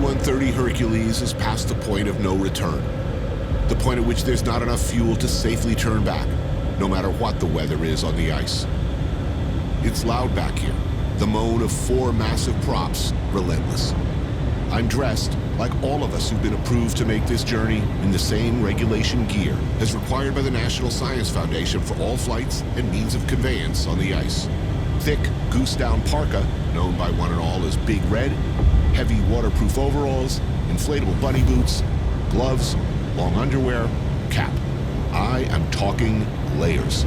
2130 Hercules is past the point of no return. The point at which there's not enough fuel to safely turn back, no matter what the weather is on the ice. It's loud back here, the moan of 4 massive props, relentless. I'm dressed, like all of us who've been approved to make this journey, in the same regulation gear as required by the National Science Foundation for all flights and means of conveyance on the ice. Thick, goose-down parka, known by one and all as Big Red, heavy waterproof overalls, inflatable bunny boots, gloves, long underwear, cap. I am talking layers.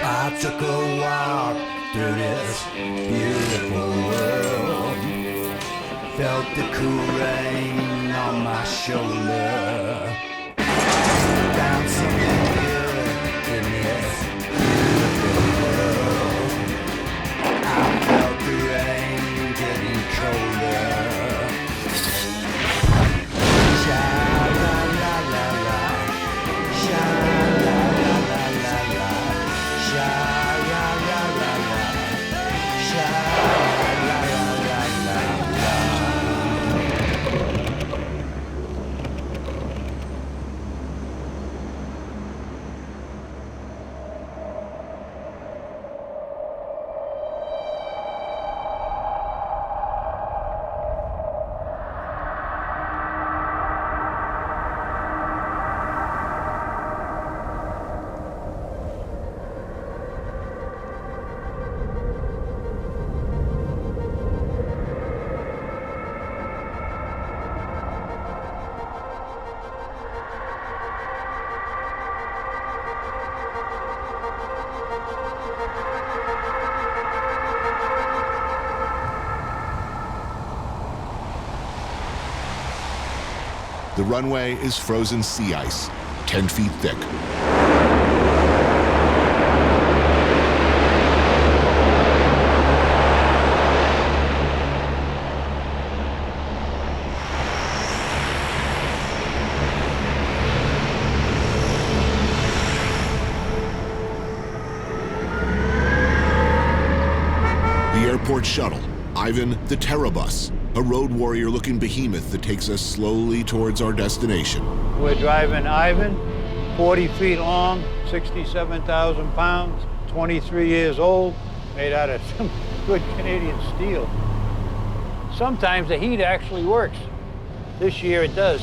I took a walk through this beautiful world. Felt the cool rain on my shoulder. Found something good in this beautiful world. I felt the rain getting colder. Sha-la-la-la-la, sha-la-la-la-la-la, sha-la-la-la-la, sha-la-la-la-la. The runway is frozen sea ice, 10 feet thick. The airport shuttle, Ivan the Terrabus, a road warrior-looking behemoth that takes us slowly towards our destination. We're driving Ivan, 40 feet long, 67,000 pounds, 23 years old, made out of some good Canadian steel. Sometimes the heat actually works. This year it does.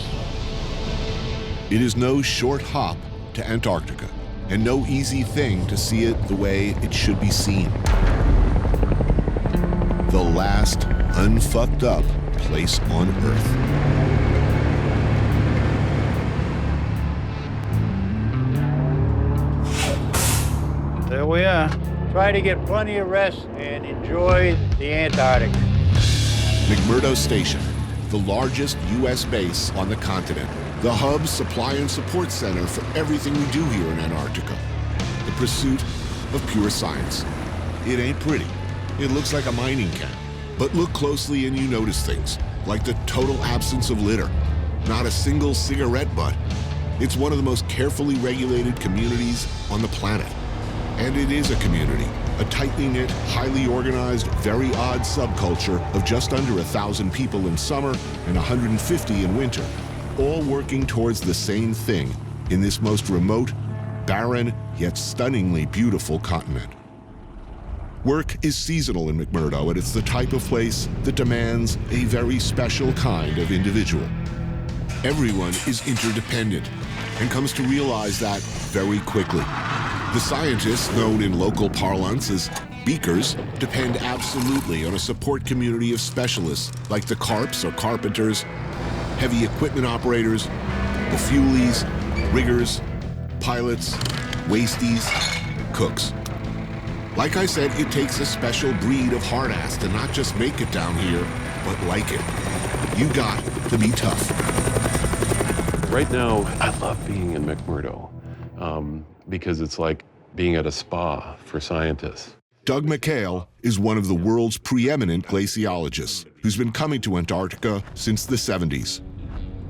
It is no short hop to Antarctica, and no easy thing to see it the way it should be seen. The last unfucked up place on Earth. There we are. Try to get plenty of rest and enjoy the Antarctic. McMurdo Station, the largest U.S. base on the continent. The hub, supply, and support center for everything we do here in Antarctica. The pursuit of pure science. It ain't pretty. It looks like a mining camp. But look closely and you notice things, like the total absence of litter. Not a single cigarette butt. It's one of the most carefully regulated communities on the planet. And it is a community, a tightly knit, highly organized, very odd subculture of just under 1,000 people in summer and 150 in winter, all working towards the same thing in this most remote, barren, yet stunningly beautiful continent. Work is seasonal in McMurdo, and it's the type of place that demands a very special kind of individual. Everyone is interdependent and comes to realize that very quickly. The scientists, known in local parlance as beakers, depend absolutely on a support community of specialists like the carps or carpenters, heavy equipment operators, the fuelies, riggers, pilots, wasties, cooks. Like I said, it takes a special breed of hard-ass to not just make it down here, but like it. You got to be tough. Right now, I love being in McMurdo because it's like being at a spa for scientists. Doug McHale is one of the world's preeminent glaciologists who's been coming to Antarctica since the 70s.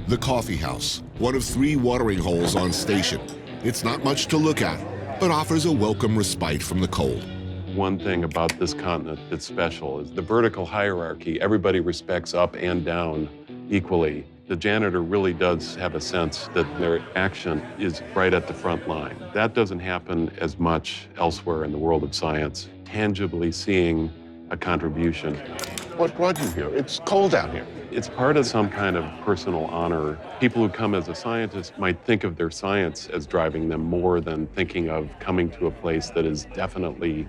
The coffee house, one of 3 watering holes on station. It's not much to look at, but offers a welcome respite from the cold. One thing about this continent that's special is the vertical hierarchy. Everybody respects up and down equally. The janitor really does have a sense that their action is right at the front line. That doesn't happen as much elsewhere in the world of science. Tangibly seeing a contribution. What brought you here? It's cold down here. It's part of some kind of personal honor. People who come as a scientist might think of their science as driving them more than thinking of coming to a place that is definitely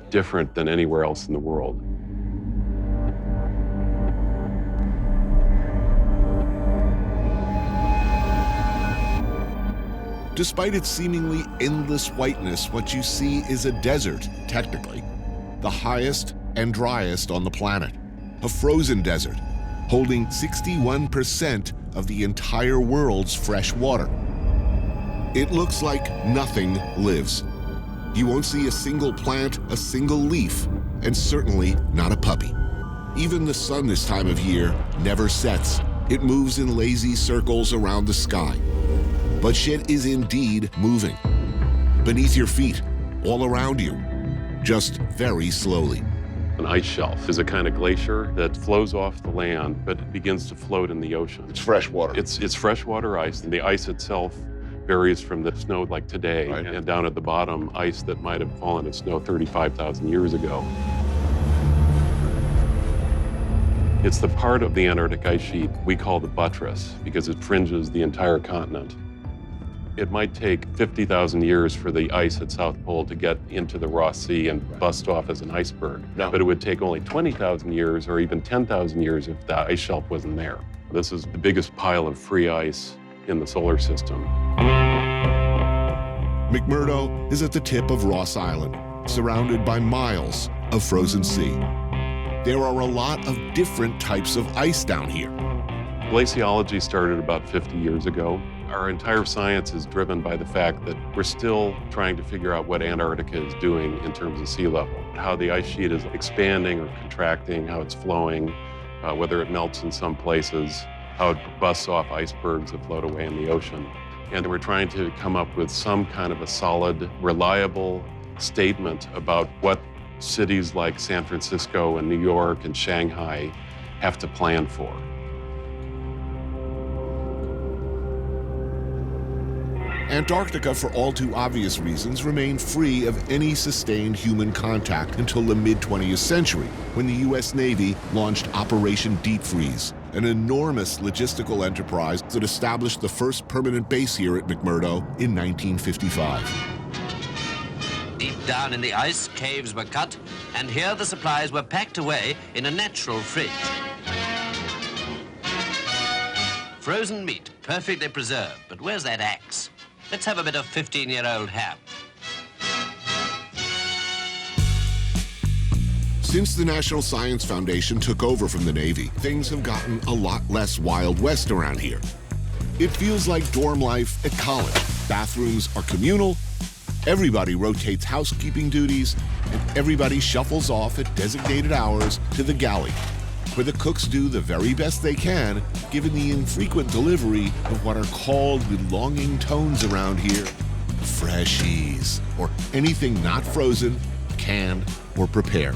different than anywhere else in the world. Despite its seemingly endless whiteness, what you see is a desert, technically. The highest and driest on the planet. A frozen desert, holding 61% of the entire world's fresh water. It looks like nothing lives. You won't see a single plant, a single leaf, and certainly not a puppy. Even the sun this time of year never sets. It moves in lazy circles around the sky. But shit is indeed moving. Beneath your feet, all around you, just very slowly. An ice shelf is a kind of glacier that flows off the land, but it begins to float in the ocean. It's fresh water. It's freshwater ice, and the ice itself varies from the snow like today, Right. and down at the bottom, ice that might have fallen as snow 35,000 years ago. It's the part of the Antarctic ice sheet we call the buttress because it fringes the entire continent. It might take 50,000 years for the ice at South Pole to get into the Ross Sea and bust off as an iceberg. No. But it would take only 20,000 years or even 10,000 years if the ice shelf wasn't there. This is the biggest pile of free ice in the solar system. McMurdo is at the tip of Ross Island, surrounded by miles of frozen sea. There are a lot of different types of ice down here. Glaciology started about 50 years ago. Our entire science is driven by the fact that we're still trying to figure out what Antarctica is doing in terms of sea level, how the ice sheet is expanding or contracting, how it's flowing, whether it melts in some places, how it busts off icebergs that float away in the ocean. And we're trying to come up with some kind of a solid, reliable statement about what cities like San Francisco and New York and Shanghai have to plan for. Antarctica, for all too obvious reasons, remained free of any sustained human contact until the mid-20th century, when the U.S. Navy launched Operation Deep Freeze, an enormous logistical enterprise that established the first permanent base here at McMurdo in 1955. Deep down in the ice, caves were cut, and here the supplies were packed away in a natural fridge. Frozen meat, perfectly preserved, but where's that axe? Let's have a bit of 15-year-old ham. Since the National Science Foundation took over from the Navy, things have gotten a lot less Wild West around here. It feels like dorm life at college. Bathrooms are communal, everybody rotates housekeeping duties, and everybody shuffles off at designated hours to the galley, where the cooks do the very best they can, given the infrequent delivery of what are called with longing tones around here, freshies, or anything not frozen, canned, or prepared.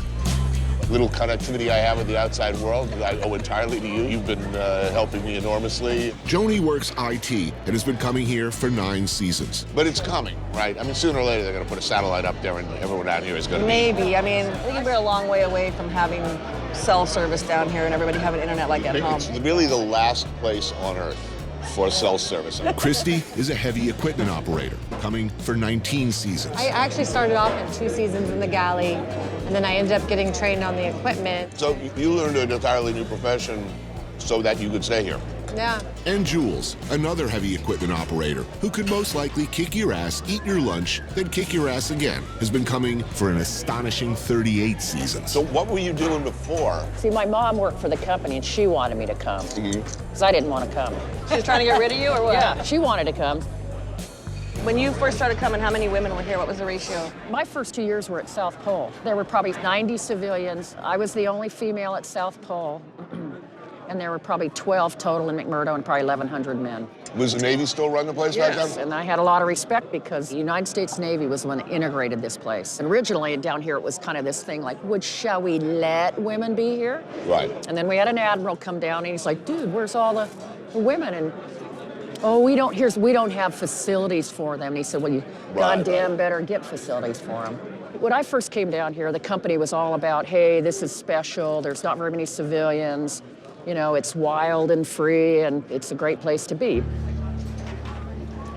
Little connectivity I have with the outside world, I owe entirely to you. You've been helping me enormously. Joni works IT and has been coming here for 9 seasons. But it's coming, right? I mean, sooner or later, they're going to put a satellite up there and everyone out here is going to Maybe. I mean, I think we're a long way away from having cell service down here and everybody having internet like at home. It's really the last place on Earth for cell service. Christy is a heavy equipment operator, coming for 19 seasons. I actually started off in 2 seasons in the galley, and then I ended up getting trained on the equipment. So you learned an entirely new profession so that you could stay here. Yeah. And Jules, another heavy equipment operator, who could most likely kick your ass, eat your lunch, then kick your ass again, has been coming for an astonishing 38 seasons. So what were you doing before? See, my mom worked for the company, and she wanted me to come. Because I didn't want to come. She was trying to get rid of you or what? Yeah, she wanted to come. When you first started coming, how many women were here? What was the ratio? My first 2 years were at South Pole. There were probably 90 civilians. I was the only female at South Pole. and there were probably 12 total in McMurdo and probably 1,100 men. Was the Navy still running the place back Yes, then? and I had a lot of respect because the United States Navy was the one that integrated this place. And originally down here it was kind of this thing like, shall we let women be here? Right. And then we had an admiral come down and he's like, dude, where's all the women? And oh, we don't have facilities for them. And he said, well, you goddamn better get facilities for them. When I first came down here, the company was all about, hey, this is special. There's not very many civilians. You know, it's wild and free, and it's a great place to be.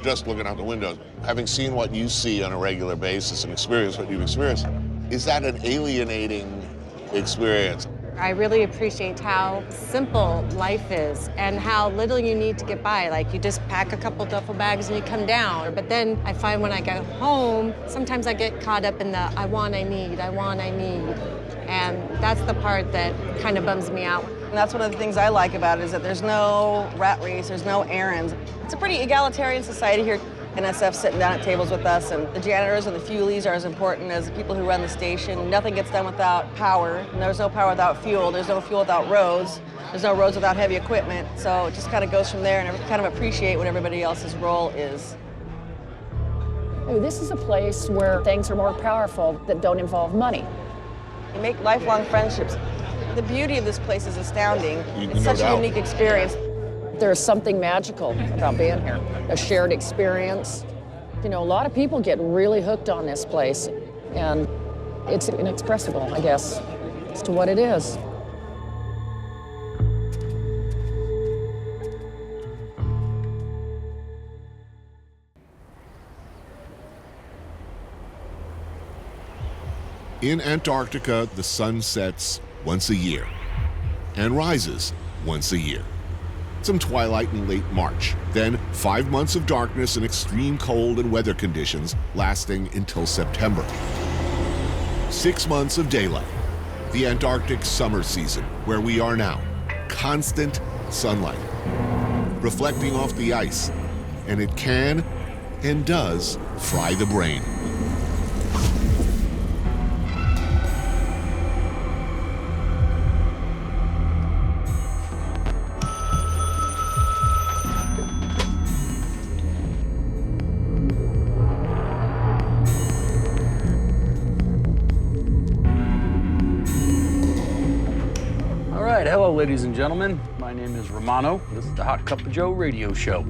Just looking out the windows, having seen what you see on a regular basis and experienced what you've experienced, is that an alienating experience? I really appreciate how simple life is and how little you need to get by. Like, you just pack a couple duffel bags and you come down. But then I find when I go home, sometimes I get caught up in the I want, I need. And that's the part that kind of bums me out. And that's one of the things I like about it, is that there's no rat race, there's no errands. It's a pretty egalitarian society here. NSF sitting down at tables with us, and the janitors and the fuelies are as important as the people who run the station. Nothing gets done without power, and there's no power without fuel. There's no fuel without roads. There's no roads without heavy equipment. So it just kind of goes from there, and I kind of appreciate what everybody else's role is. Hey, this is a place where things are more powerful that don't involve money. You make lifelong friendships. The beauty of this place is astounding. It's such a unique experience. There's something magical about being here, a shared experience. You know, a lot of people get really hooked on this place, and it's inexpressible, I guess, as to what it is. In Antarctica, the sun sets once a year and rises once a year. Some twilight in late March, then 5 months of darkness and extreme cold and weather conditions lasting until September. 6 months of daylight, the Antarctic summer season, where we are now. Constant sunlight, reflecting off the ice, and it can and does fry the brain. Hello, ladies and gentlemen. My name is Romano. This is the Hot Cup of Joe radio show.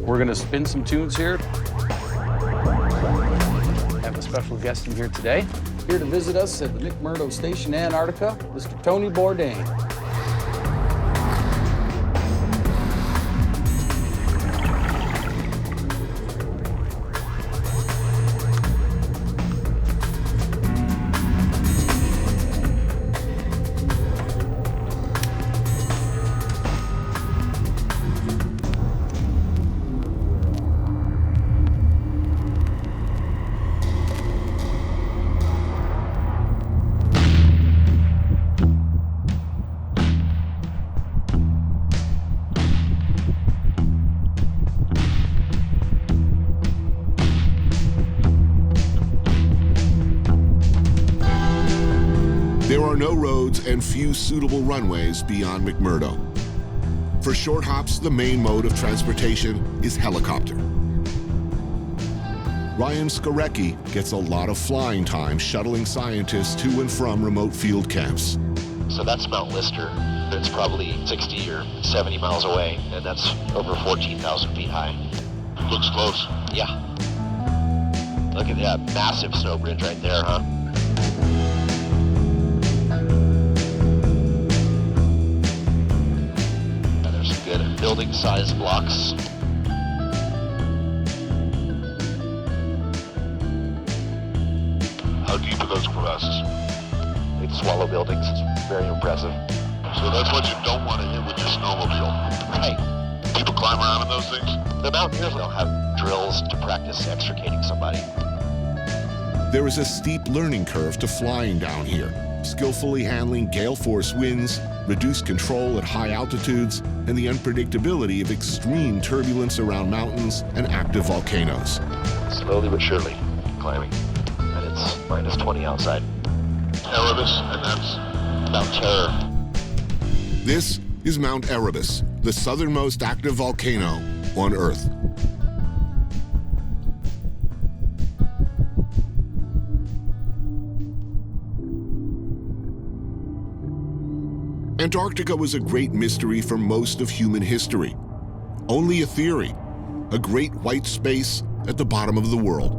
We're going to spin some tunes here. I have a special guest in here today. Here to visit us at the McMurdo Station, Antarctica, Mr. Tony Bourdain. There are no roads and few suitable runways beyond McMurdo. For short hops, the main mode of transportation is helicopter. Ryan Skorecki gets a lot of flying time shuttling scientists to and from remote field camps. So that's Mount Lister. It's probably 60 or 70 miles away, and that's over 14,000 feet high. Looks close. Yeah. Look at that massive snow bridge right there, huh? And there's some good building-sized blocks. How deep are those crevasses? They'd swallow buildings. It's very impressive. So that's what you don't want to hit with your snowmobile. Right. People climb around in those things? The mountaineers don't have drills to practice extricating somebody. There is a steep learning curve to flying down here, skillfully handling gale force winds, reduced control at high altitudes, and the unpredictability of extreme turbulence around mountains and active volcanoes. Slowly but surely climbing, and it's minus 20 outside. Erebus, and that's Mount Terror. This is Mount Erebus, the southernmost active volcano on Earth. Antarctica was a great mystery for most of human history. Only a theory, a great white space at the bottom of the world.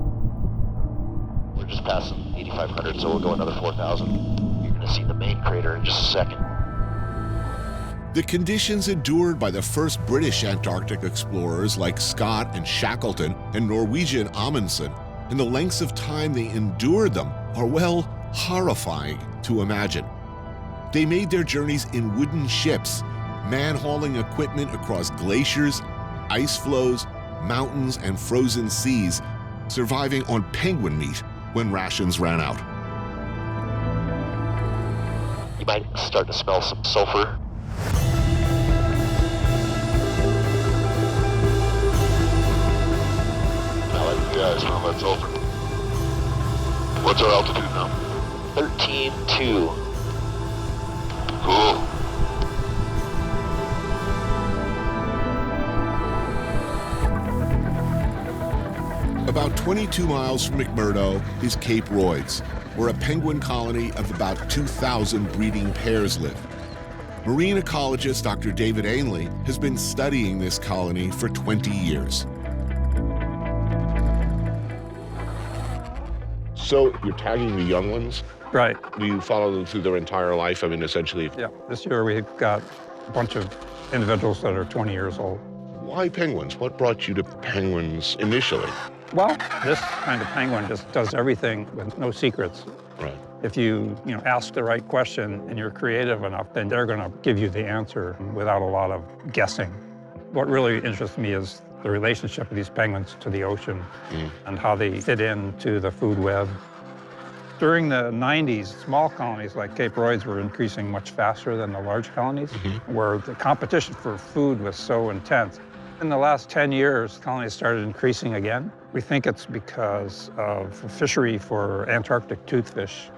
We're just passing 8,500, so we'll go another 4,000. You're going to see the main crater in just a second. The conditions endured by the first British Antarctic explorers like Scott and Shackleton and Norwegian Amundsen, and the lengths of time they endured them are, well, horrifying to imagine. They made their journeys in wooden ships, man-hauling equipment across glaciers, ice floes, mountains, and frozen seas, surviving on penguin meat when rations ran out. You might start to smell some sulfur. Yeah, I smell that sulfur. What's our altitude now? 13.2. Cool. About 22 miles from McMurdo is Cape Royds, where a penguin colony of about 2,000 breeding pairs live. Marine ecologist Dr. David Ainley has been studying this colony for 20 years. So you're tagging the young ones? Right. Do you follow them through their entire life? I mean, essentially. Yeah. This year we've got a bunch of individuals that are 20 years old. Why penguins? What brought you to penguins initially? Well, this kind of penguin just does everything with no secrets. Right. If you ask the right question and you're creative enough, then they're going to give you the answer without a lot of guessing. What really interests me is the relationship of these penguins to the ocean and how they fit into the food web. During the 90s, small colonies like Cape Royds were increasing much faster than the large colonies, where the competition for food was so intense. In the last 10 years, colonies started increasing again. We think it's because of a fishery for Antarctic toothfish.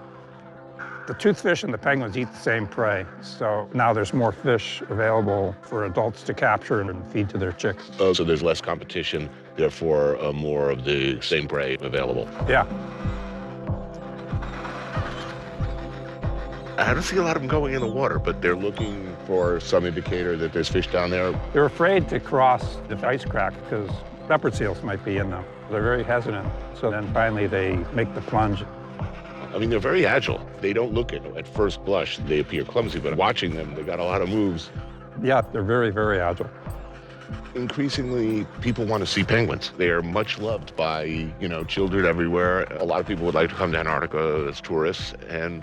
The toothfish and the penguins eat the same prey, so now there's more fish available for adults to capture and feed to their chicks. Oh, so there's less competition, therefore more of the same prey available. Yeah. I don't see a lot of them going in the water, but they're looking for some indicator that there's fish down there. They're afraid to cross the ice crack because leopard seals might be in them. They're very hesitant, so then finally they make the plunge. I mean, they're very agile. They don't look at first blush, they appear clumsy, but watching them, they got a lot of moves. Yeah, they're very, very agile. Increasingly, people want to see penguins. They are much loved by, children everywhere. A lot of people would like to come to Antarctica as tourists and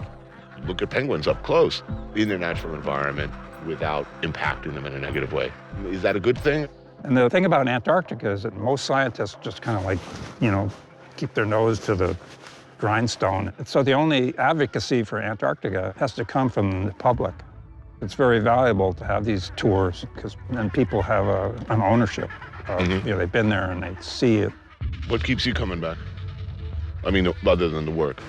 look at penguins up close in their natural environment without impacting them in a negative way. Is that a good thing? And the thing about Antarctica is that most scientists just kind of keep their nose to the grindstone. So the only advocacy for Antarctica has to come from the public. It's very valuable to have these tours because then people have an ownership. They've been there and they see it. What keeps you coming back? I mean, other than the work.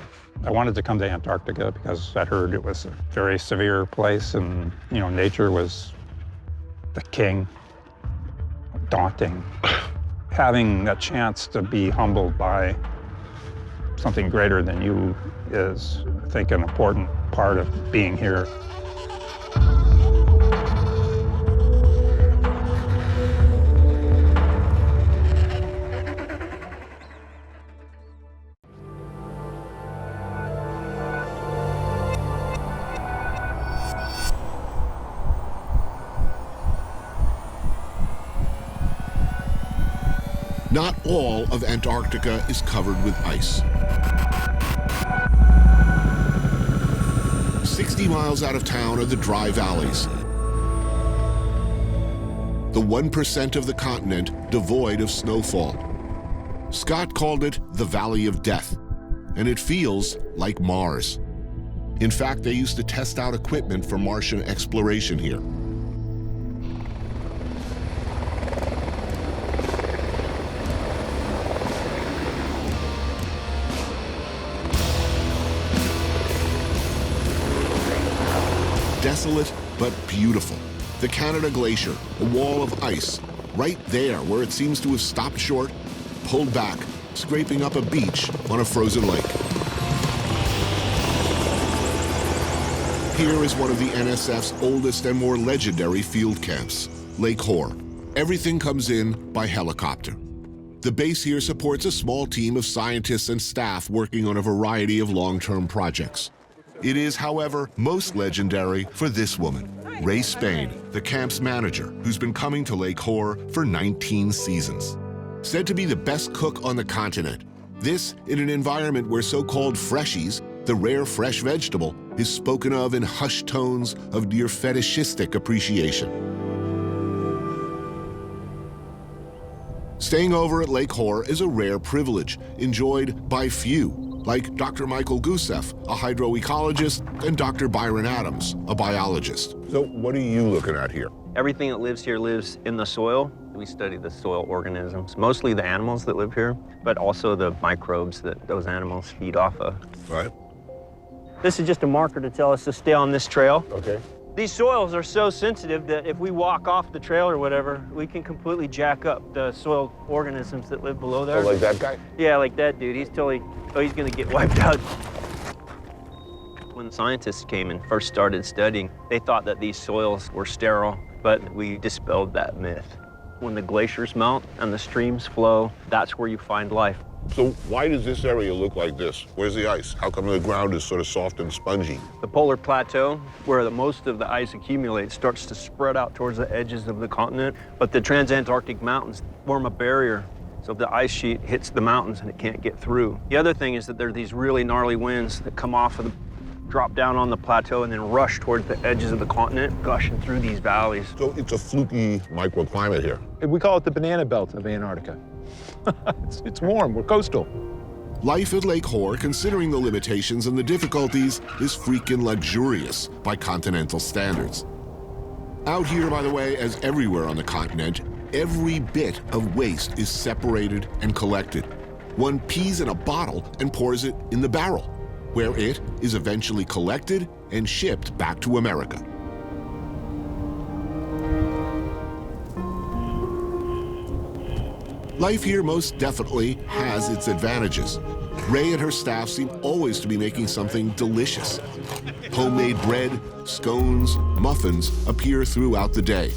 I wanted to come to Antarctica because I heard it was a very severe place and, nature was the king, daunting. Having that chance to be humbled by something greater than you is, I think, an important part of being here. Not all of Antarctica is covered with ice. 60 miles out of town are the dry valleys. The 1% of the continent devoid of snowfall. Scott called it the Valley of Death, and it feels like Mars. In fact, they used to test out equipment for Martian exploration here. desolate but beautiful. The Canada Glacier, a wall of ice, right there where it seems to have stopped short, pulled back, scraping up a beach on a frozen lake. Here is one of the NSF's oldest and more legendary field camps, Lake Hoare. Everything comes in by helicopter. The base here supports a small team of scientists and staff working on a variety of long-term projects. It is, however, most legendary for this woman, Ray Spain, the camp's manager, who's been coming to Lake Hoare for 19 seasons. Said to be the best cook on the continent. This in an environment where so-called freshies, the rare fresh vegetable, is spoken of in hushed tones of near fetishistic appreciation. Staying over at Lake Hoare is a rare privilege, enjoyed by few, like Dr. Michael Gusev, a hydroecologist, and Dr. Byron Adams, a biologist. So what are you looking at here? Everything that lives here lives in the soil. We study the soil organisms, mostly the animals that live here, but also the microbes that those animals feed off of. Right. This is just a marker to tell us to stay on this trail. Okay. These soils are so sensitive that if we walk off the trail or whatever, we can completely jack up the soil organisms that live below there. Oh, like that guy? Yeah, like that dude. He's totally, he's gonna get wiped out. When scientists came and first started studying, they thought that these soils were sterile, but we dispelled that myth. When the glaciers melt and the streams flow, that's where you find life. So why does this area look like this? Where's the ice? How come the ground is sort of soft and spongy? The polar plateau, where most of the ice accumulates, starts to spread out towards the edges of the continent, but the transantarctic mountains form a barrier. So the ice sheet hits the mountains and it can't get through. The other thing is that there are these really gnarly winds that come off of the drop down on the plateau and then rush towards the edges of the continent, gushing through these valleys. So it's a fluky microclimate here. We call it the banana belt of Antarctica. It's warm, we're coastal. Life at Lake Hoare, considering the limitations and the difficulties, is freaking luxurious by continental standards. Out here, by the way, as everywhere on the continent, every bit of waste is separated and collected. One pees in a bottle and pours it in the barrel, where it is eventually collected and shipped back to America. Life here most definitely has its advantages. Ray and her staff seem always to be making something delicious. Homemade bread, scones, muffins appear throughout the day.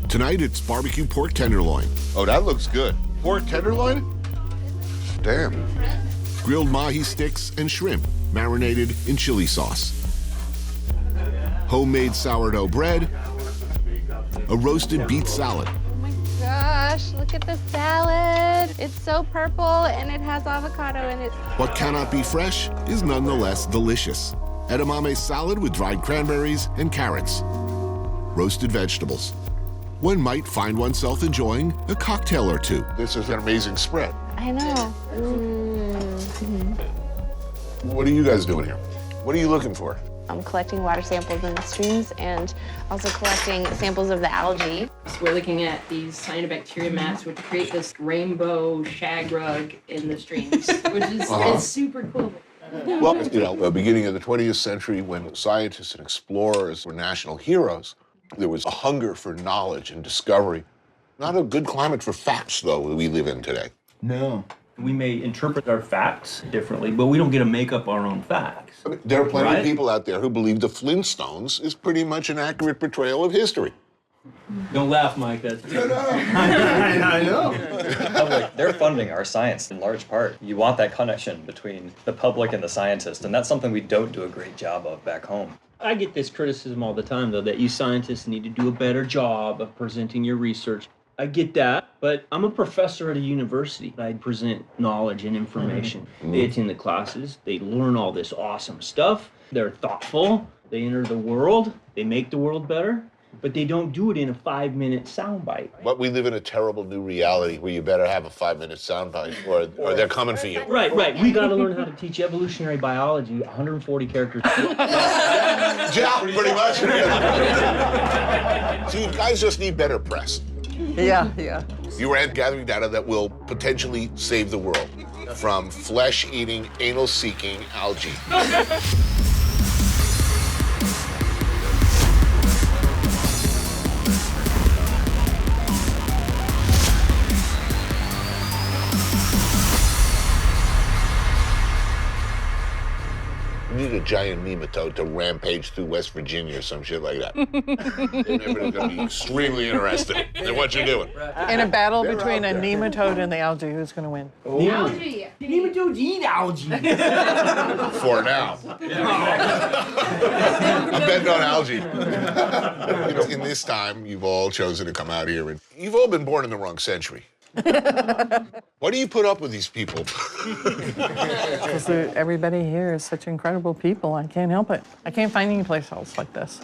Tonight it's barbecue pork tenderloin. Oh, that looks good. Pork tenderloin? Damn. Grilled mahi sticks and shrimp marinated in chili sauce. Homemade sourdough bread, a roasted beet salad. Gosh, look at the salad. It's so purple and it has avocado in it. What cannot be fresh is nonetheless delicious. Edamame salad with dried cranberries and carrots. Roasted vegetables. One might find oneself enjoying a cocktail or two. This is an amazing spread. I know. What are you guys doing here? What are you looking for? I'm collecting water samples in the streams and also collecting samples of the algae. So we're looking at these cyanobacteria mats, which create this rainbow shag rug in the streams, which is it's super cool. Well, you know, the beginning of the 20th century, when scientists and explorers were national heroes, there was a hunger for knowledge and discovery. Not a good climate for facts, though, that we live in today. No. We may interpret our facts differently, but we don't get to make up our own facts. I mean, there are plenty of people out there who believe the Flintstones is pretty much an accurate portrayal of history. Don't laugh, Mike. That's I know. Public, they're funding our science in large part. You want that connection between the public and the scientist, and that's something we don't do a great job of back home. I get this criticism all the time, though, that you scientists need to do a better job of presenting your research. I get that, but I'm a professor at a university. I present knowledge and information. They attend the classes, they learn all this awesome stuff, they're thoughtful, they enter the world, they make the world better, but they don't do it in a 5-minute soundbite. But we live in a terrible new reality where you better have a 5-minute soundbite or they're coming for you. Right. We gotta learn how to teach evolutionary biology, 140 characters. Yeah, pretty much. So you guys just need better press. Yeah. You are gathering data that will potentially save the world from flesh-eating, anal-seeking algae. need a giant nematode to rampage through West Virginia or some shit like that. Everybody's gonna be extremely interested in what you're doing. In a battle between a nematode and the algae, who's going to win? The algae. Nematodes eat algae. For now. I'm betting on algae. You know, in this time, you've all chosen to come out here, and you've all been born in the wrong century. Why do you put up with these people? Because everybody here is such incredible people. I can't help it. I can't find any place else like this.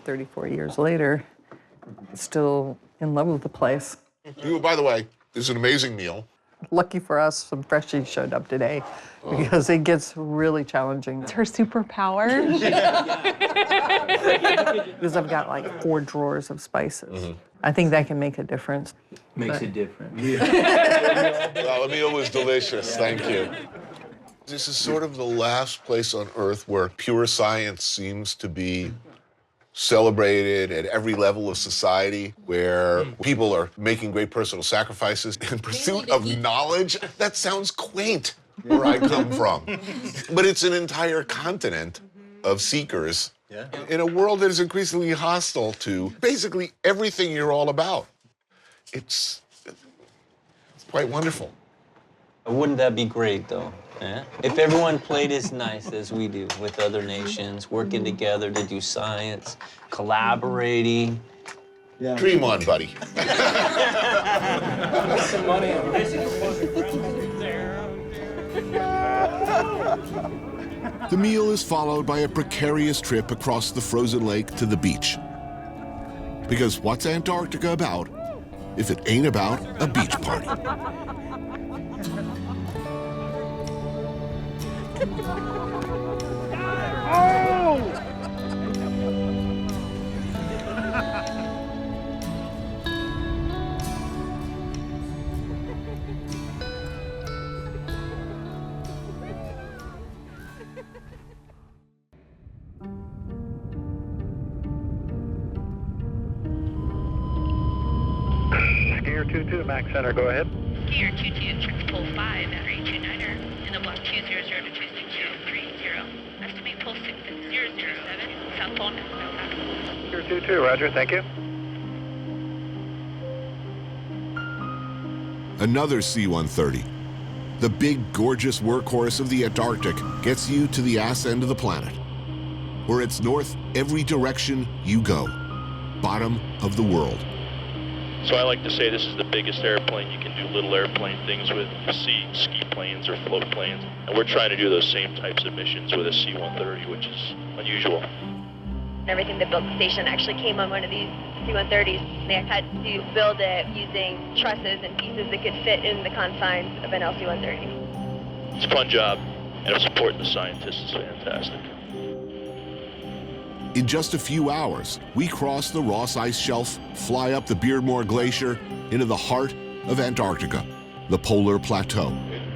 34 years later, still in love with the place. By the way, this is an amazing meal. Lucky for us, some freshies showed up today because it gets really challenging. It's her superpower. Because I've got like 4 drawers of spices. I think that can make a difference. Makes a difference. Well, the meal was delicious. Thank you. This is sort of the last place on Earth where pure science seems to be celebrated at every level of society, where people are making great personal sacrifices in pursuit of knowledge. That sounds quaint where I come from. But it's an entire continent of seekers in a world that is increasingly hostile to basically everything you're all about. It's quite wonderful. Wouldn't that be great, though? Eh? If everyone played as nice as we do with other nations, working together to do science, collaborating. Yeah. Dream on, buddy. Some money on The meal is followed by a precarious trip across the frozen lake to the beach. Because what's Antarctica about if it ain't about a beach party? Skier 22, Max Center, go ahead. Skier 22, check pole 5 at 329er in the block 200 to 26030. Estimate pole 6 at 007, South Pole now. Skier 22, roger, thank you. Another C-130. The big, gorgeous workhorse of the Antarctic gets you to the ass end of the planet, where it's north every direction you go, bottom of the world. So I like to say this is the biggest airplane you can do little airplane things with. You see ski planes or float planes, and we're trying to do those same types of missions with a C-130, which is unusual. Everything that built the station actually came on one of these C-130s. They had to build it using trusses and pieces that could fit in the confines of an LC-130. It's a fun job, and supporting the scientists is fantastic. In just a few hours, we cross the Ross Ice Shelf, fly up the Beardmore Glacier into the heart of Antarctica, the polar plateau.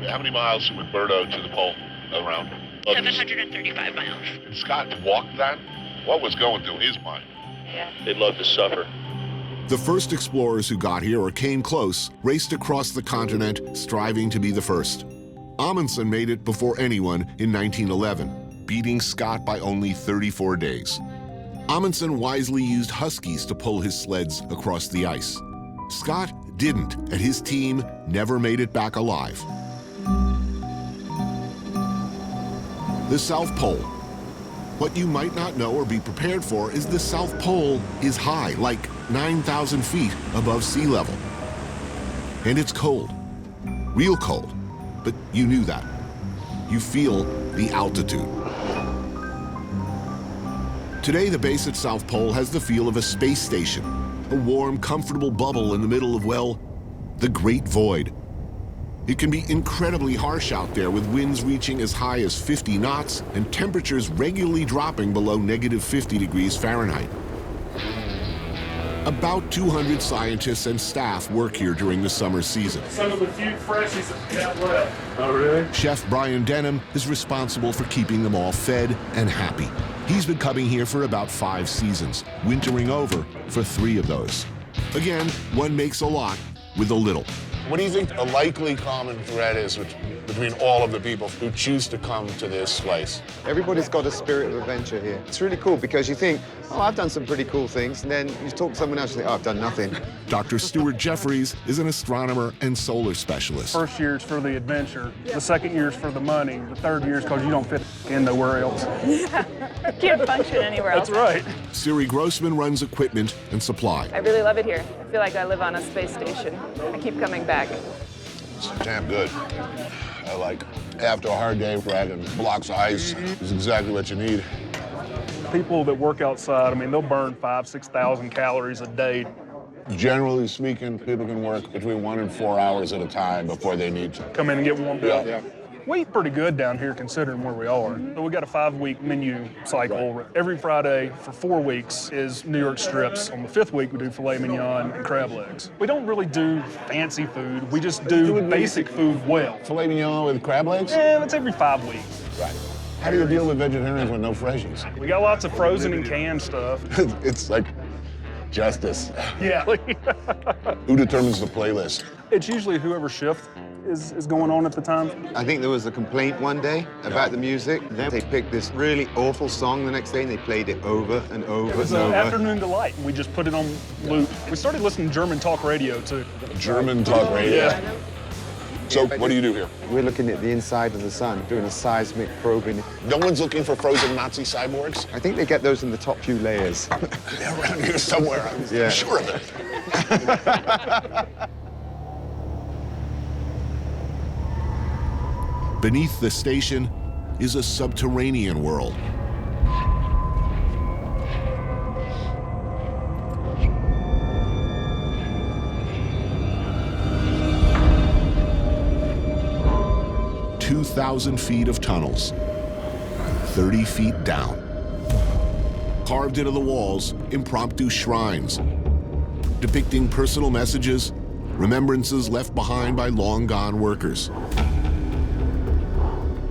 How many miles from McMurdo to the pole around? 735 miles. And Scott walked that? What was going through his mind? Yeah. They'd love to suffer. The first explorers who got here or came close raced across the continent, striving to be the first. Amundsen made it before anyone in 1911. Beating Scott by only 34 days. Amundsen wisely used huskies to pull his sleds across the ice. Scott didn't, and his team never made it back alive. The South Pole. What you might not know or be prepared for is the South Pole is high, like 9,000 feet above sea level. And it's cold, real cold, but you knew that. You feel the altitude. Today, the base at South Pole has the feel of a space station, a warm, comfortable bubble in the middle of, well, the Great Void. It can be incredibly harsh out there, with winds reaching as high as 50 knots and temperatures regularly dropping below -50 degrees Fahrenheit. About 200 scientists and staff work here during the summer season. Some of the few freshies that left. Oh, really? Chef Brian Denham is responsible for keeping them all fed and happy. He's been coming here for about 5 seasons, wintering over for 3 of those. Again, one makes a lot with a little. What do you think a likely common thread is between all of the people who choose to come to this place? Everybody's got a spirit of adventure here. It's really cool because you think, oh, I've done some pretty cool things, and then you talk to someone else and think, oh, I've done nothing. Dr. Stuart Jeffries is an astronomer and solar specialist. First year's for the adventure, the second year's for the money, the third year's because you don't fit in nowhere else. Yeah, can't function anywhere else. That's right. Siri Grossman runs equipment and supply. I really love it here. I feel like I live on a space station. I keep coming back. It's damn good. I like, after a hard day, dragging blocks of ice is exactly what you need. People that work outside, I mean, they'll burn 5,000 to 6,000 calories a day. Generally speaking, people can work between 1 and 4 hours at a time before they need to Come in and get warmed up. Yeah. We eat pretty good down here considering where we are. So we got a 5-week menu cycle. Every Friday for 4 weeks is New York strips. On the 5th week, we do filet mignon and crab legs. We don't really do fancy food. We just do basic food well. Filet mignon with crab legs? Yeah, that's every 5 weeks. Right. How do you deal with vegetarians with no freshies? We got lots of frozen and canned stuff. It's like justice. Yeah. Who determines the playlist? It's usually whoever shift is going on at the time. I think there was a complaint one day about the music. Then they picked this really awful song the next day and they played it over and over It was and over. Afternoon Delight. We just put it on loop. We started listening to German talk radio, too. German talk radio? Yeah. So what do you do here? We're looking at the inside of the sun, doing a seismic probing. No one's looking for frozen Nazi cyborgs? I think they get those in the top few layers. They're around here somewhere, I'm sure of it. Beneath the station is a subterranean world. "2,000 feet of tunnels, 30 feet down. Carved into the walls, impromptu shrines, depicting personal messages, remembrances left behind by long-gone workers.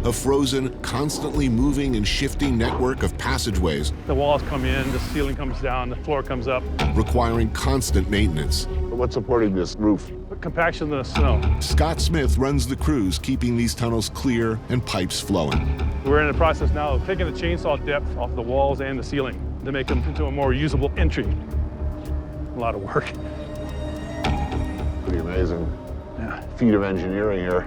A frozen, constantly moving and shifting network of passageways. The walls come in, the ceiling comes down, the floor comes up. Requiring constant maintenance. What's supporting this roof? Compaction of the snow. Scott Smith runs the crews, keeping these tunnels clear and pipes flowing. We're in the process now of taking the chainsaw depth off the walls and the ceiling to make them into a more usable entry. A lot of work. Pretty amazing feat of engineering here.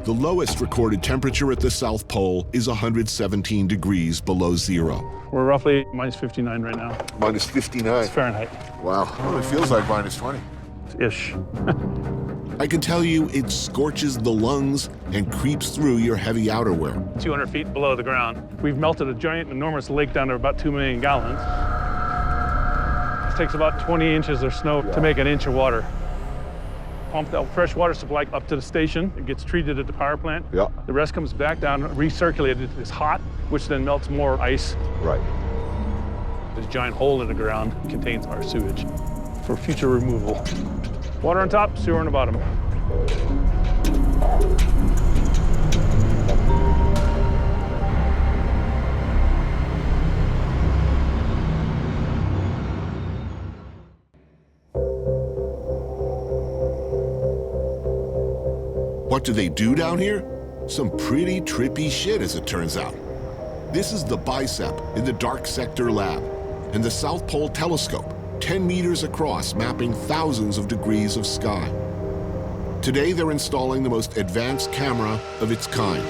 The lowest recorded temperature at the South Pole is 117 degrees below zero. We're roughly minus 59 right now. Minus 59? It's Fahrenheit. Wow. Well, it feels like minus 20. Ish. I can tell you it scorches the lungs and creeps through your heavy outerwear. 200 feet below the ground. We've melted a giant, enormous lake down to about 2 million gallons. It takes about 20 inches of snow to make an inch of water. Pump that fresh water supply up to the station. It gets treated at the power plant. Yeah. The rest comes back down, recirculated. It's hot, which then melts more ice. Right. This giant hole in the ground contains our sewage for future removal. Water on top, sewer on the bottom. What do they do down here? Some pretty trippy shit, as it turns out. This is the Bicep in the Dark Sector Lab, and the South Pole Telescope, 10 meters across, mapping thousands of degrees of sky. Today, they're installing the most advanced camera of its kind.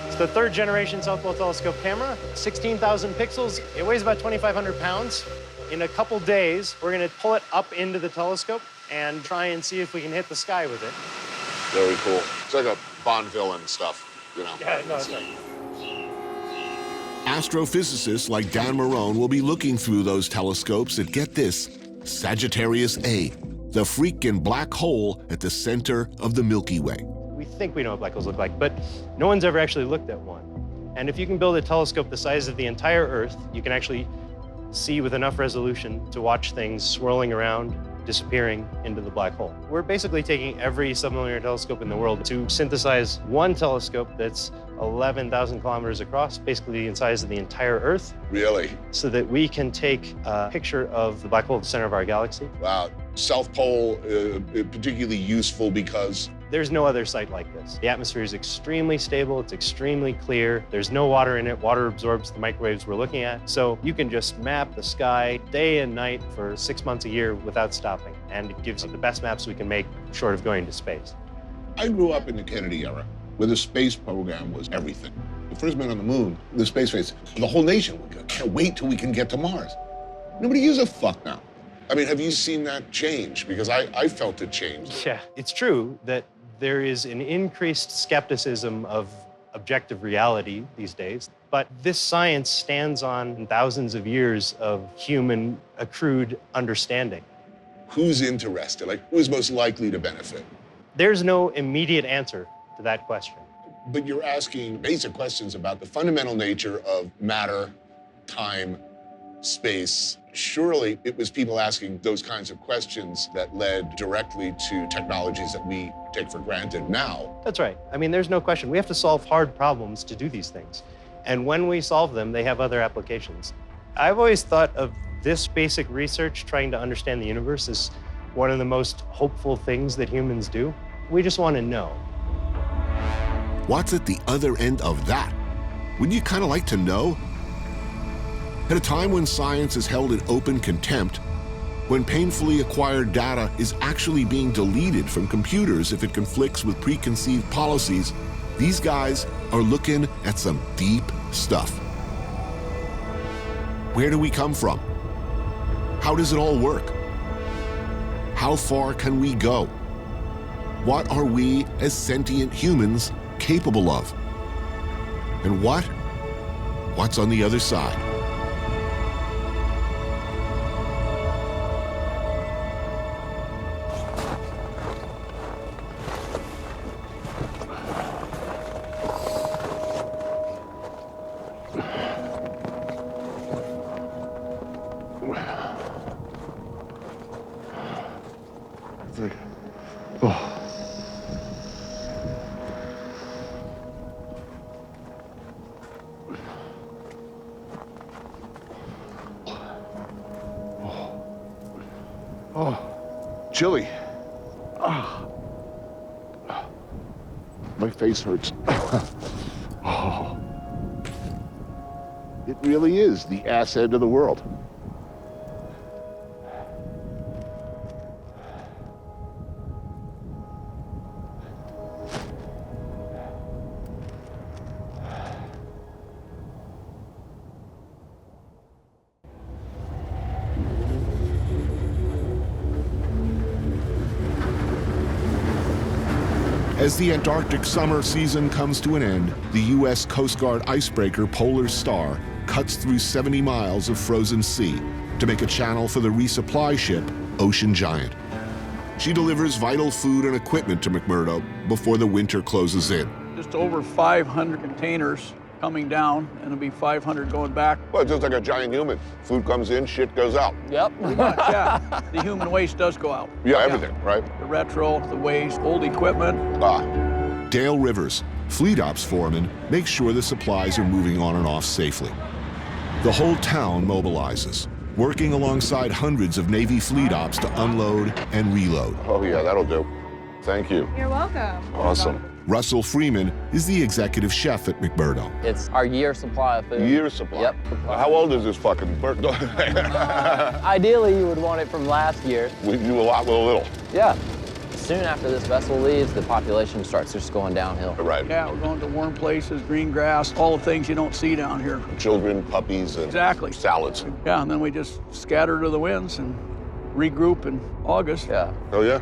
It's the 3rd generation South Pole Telescope camera, 16,000 pixels. It weighs about 2,500 pounds. In a couple days, we're gonna pull it up into the telescope and try and see if we can hit the sky with it. Very cool. It's like a Bond villain stuff, you know. Yeah, no, it's right. Astrophysicists like Dan Marone will be looking through those telescopes at, get this, Sagittarius A, the freaking black hole at the center of the Milky Way. We think we know what black holes look like, but no one's ever actually looked at one. And if you can build a telescope the size of the entire Earth, you can actually see with enough resolution to watch things swirling around, disappearing into the black hole. We're basically taking every sublunar telescope in the world to synthesize one telescope that's 11,000 kilometers across, basically the size of the entire Earth. Really? So that we can take a picture of the black hole at the center of our galaxy. Wow. South Pole, particularly useful because? There's no other site like this. The atmosphere is extremely stable, it's extremely clear. There's no water in it. Water absorbs the microwaves we're looking at. So you can just map the sky day and night for 6 months a year without stopping. And it gives you the best maps we can make short of going to space. I grew up in the Kennedy era, where the space program was everything. The first man on the moon, the space race, the whole nation can't wait till we can get to Mars. Nobody gives a fuck now. I mean, have you seen that change? Because I felt it change. Yeah, it's true that there is an increased skepticism of objective reality these days, but this science stands on thousands of years of human accrued understanding. Who's interested? Like, who's most likely to benefit? There's no immediate answer to that question. But you're asking basic questions about the fundamental nature of matter, time, space. Surely it was people asking those kinds of questions that led directly to technologies that we take for granted now. That's right. I mean, there's no question. We have to solve hard problems to do these things. And when we solve them, they have other applications. I've always thought of this basic research, trying to understand the universe, as one of the most hopeful things that humans do. We just want to know. What's at the other end of that? Wouldn't you kind of like to know? At a time when science is held in open contempt, when painfully acquired data is actually being deleted from computers if it conflicts with preconceived policies, these guys are looking at some deep stuff. Where do we come from? How does it all work? How far can we go? What are we as sentient humans capable of? And what's on the other side? Chilly. My face hurts. Oh. It really is the ass end of the world. As the Antarctic summer season comes to an end, the U.S. Coast Guard icebreaker Polar Star cuts through 70 miles of frozen sea to make a channel for the resupply ship Ocean Giant. She delivers vital food and equipment to McMurdo before the winter closes in. Just over 500 containers coming down, and it'll be 500 going back. Well, it's just like a giant human. Food comes in, shit goes out. Yep, pretty much, yeah. The human waste does go out. Yeah, everything, right? The retro, the waste, old equipment. Dale Rivers, Fleet Ops foreman, makes sure the supplies are moving on and off safely. The whole town mobilizes, working alongside hundreds of Navy Fleet Ops to unload and reload. Oh yeah, that'll do. Thank you. You're welcome. Awesome. Russell Freeman is the executive chef at McMurdo. It's our year supply of food. Year supply? Yep. How old is this fucking bird? Ideally, you would want it from last year. We do a lot with a little. Yeah. Soon after this vessel leaves, the population starts just going downhill. Right. Yeah, we're going to warm places, green grass, all the things you don't see down here. Children, puppies, and exactly. Salads. Yeah, and then we just scatter to the winds and regroup in August. Yeah. Oh, yeah?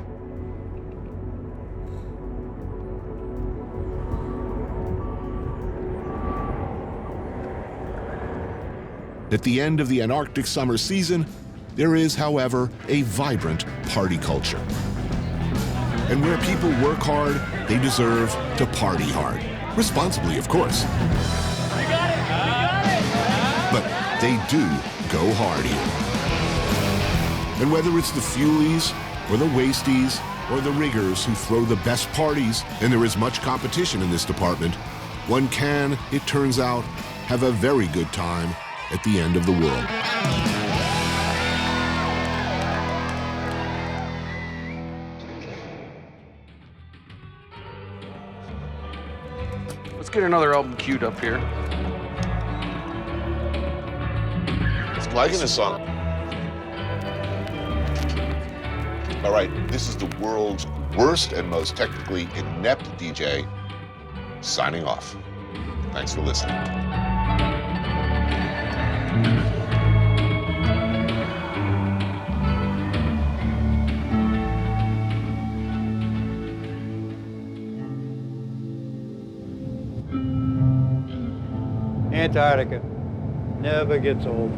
At the end of the Antarctic summer season, there is, however, a vibrant party culture. And where people work hard, they deserve to party hard. Responsibly, of course. You got it! You got it! But they do go hard here. And whether it's the fuelies, or the wasties, or the riggers who throw the best parties, and there is much competition in this department, one can, it turns out, have a very good time at the end of the world. Let's get another album queued up here. I'm liking this song. All right, this is the world's worst and most technically inept DJ signing off. Thanks for listening. Antarctica never gets old.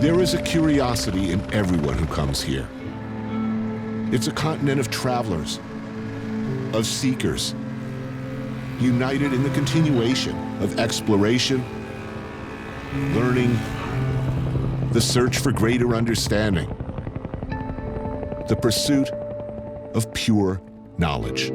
There is a curiosity in everyone who comes here. It's a continent of travelers, of seekers, united in the continuation of exploration, learning, the search for greater understanding, the pursuit of pure knowledge.